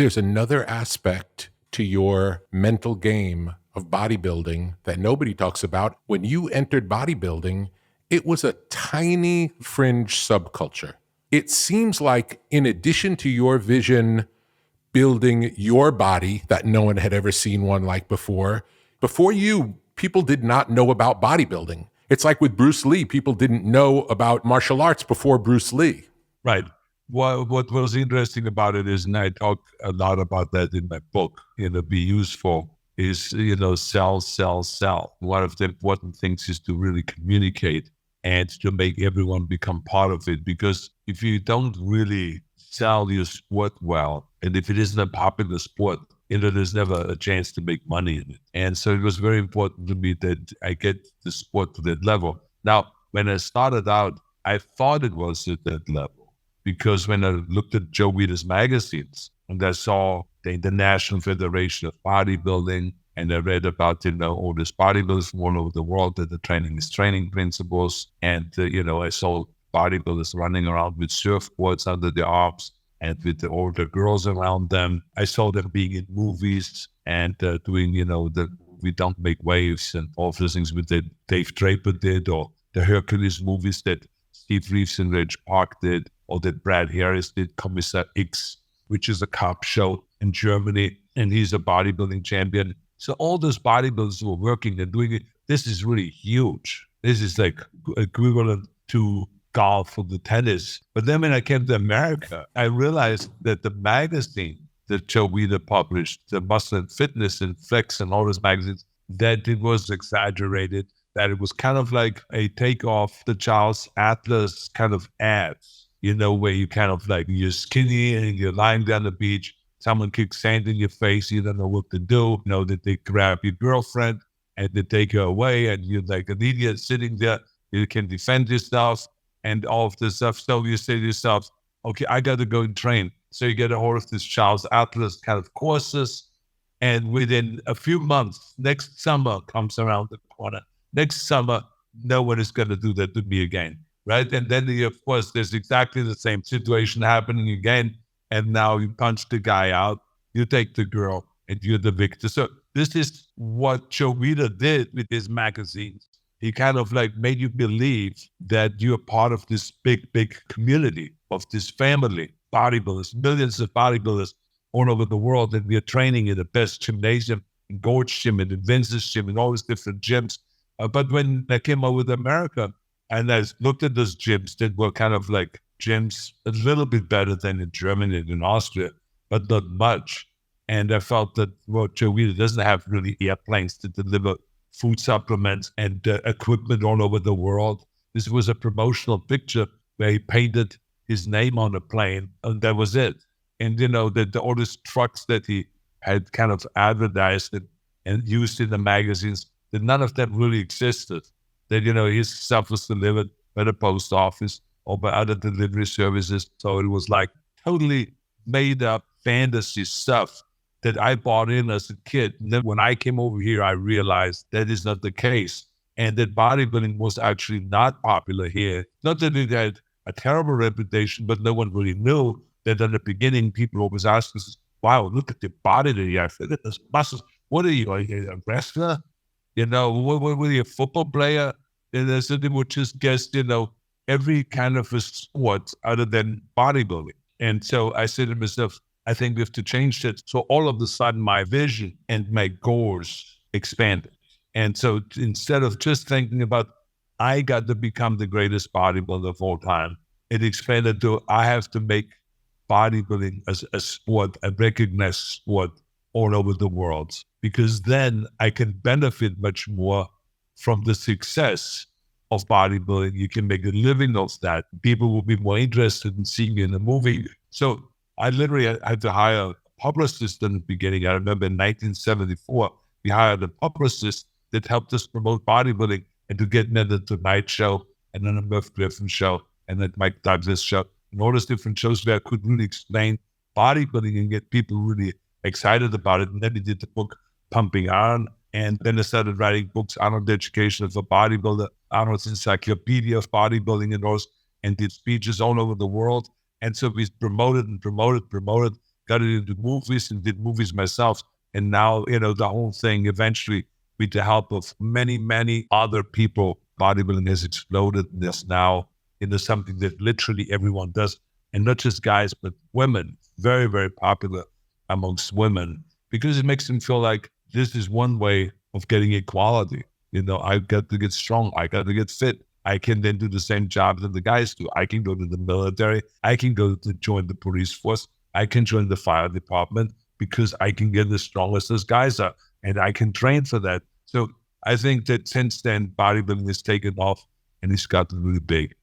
There's another aspect to your mental game of bodybuilding that nobody talks about. When you entered bodybuilding, it was a tiny fringe subculture. It seems like, in addition to your vision building your body that no one had ever seen one like before you, people did not know about bodybuilding. It's like with Bruce Lee, people didn't know about martial arts before Bruce Lee. Right. What was interesting about it is, and I talk a lot about that in my book, Be Useful, is, sell, sell, sell. One of the important things is to really communicate and to make everyone become part of it. Because if you don't really sell your sport well, and if it isn't a popular sport, there's never a chance to make money in it. And so it was very important to me that I get the sport to that level. Now, when I started out, I thought it was at that level. Because when I looked at Joe Weider's magazines and I saw the International Federation of Bodybuilding, and I read about, all these bodybuilders from all over the world that are training these training principles. And, I saw bodybuilders running around with surfboards under their arms and with the older girls around them. I saw them being in movies and doing, We Don't Make Waves and all those things that Dave Draper did, or the Hercules movies that Steve Reeves and Reg Park did, or that Brad Harris did, Kommissar X, which is a cop show in Germany, and he's a bodybuilding champion. So all those bodybuilders who are working and doing it, this is really huge. This is like equivalent to golf or the tennis. But then when I came to America, I realized that the magazine that Joe Weider published, the Muscle and Fitness and Flex and all those magazines, that it was exaggerated, that it was kind of like a takeoff the Charles Atlas kind of ads, where you kind of like, you're skinny and you're lying down the beach, someone kicks sand in your face, you don't know what to do, that they grab your girlfriend and they take her away and you're like an idiot sitting there, you can defend yourself and all of this stuff. So you say to yourself, okay, I got to go and train. So you get a hold of this Charles Atlas kind of courses, and within a few months, next summer comes around the corner. Next summer, no one is going to do that to me again, right? And then, of course, there's exactly the same situation happening again. And now you punch the guy out, you take the girl, and you're the victor. So this is what Joe Weider did with his magazines. He kind of like made you believe that you're part of this big, big community, of this family, bodybuilders, millions of bodybuilders all over the world, and we're training in the best gymnasium, in Gold's Gym, and in Vince's Gym, and all these different gyms. But when I came over to America and I looked at those gyms that were kind of like gyms a little bit better than in Germany and in Austria, but not much. And I felt that, Joe Weider doesn't have really airplanes to deliver food supplements and equipment all over the world. This was a promotional picture where he painted his name on a plane, and that was it. And, all these trucks that he had kind of advertised and used in the magazines, that none of them really existed. That, his stuff was delivered by the post office or by other delivery services. So it was like totally made up fantasy stuff that I bought in as a kid. And then when I came over here, I realized that is not the case. And that bodybuilding was actually not popular here. Not that it had a terrible reputation, but no one really knew that in the beginning, people always asked us, wow, look at the body that you have. Look at those muscles. What are you a wrestler? What were you, a football player? And so they would just guess, every kind of a sport other than bodybuilding. And so I said to myself, I think we have to change that. So all of a sudden, my vision and my goals expanded. And so instead of just thinking about, I got to become the greatest bodybuilder of all time, it expanded to, I have to make bodybuilding as a sport, a recognized sport all over the world, because then I can benefit much more from the success of bodybuilding. You can make a living of that. People will be more interested in seeing you in a movie. So I literally had to hire a publicist in the beginning. I remember in 1974, we hired a publicist that helped us promote bodybuilding and to get me on the Tonight Show and then a Merv Griffin show and then Mike Douglas show and all those different shows where I could really explain bodybuilding and get people really excited about it. And then we did the book Pumping Iron. And then I started writing books, Arnold Education for Bodybuilder, Arnold's Encyclopedia of Bodybuilding and those, and did speeches all over the world. And so we promoted, got into movies and did movies myself. And now, the whole thing eventually, with the help of many, many other people, bodybuilding has exploded. This now into something that literally everyone does. And not just guys, but women. Very, very popular amongst women because it makes them feel like this is one way of getting equality. I got to get strong. I got to get fit. I can then do the same job that the guys do. I can go to the military. I can go to join the police force. I can join the fire department because I can get as strong as those guys are. And I can train for that. So I think that since then, bodybuilding has taken off and it's gotten really big.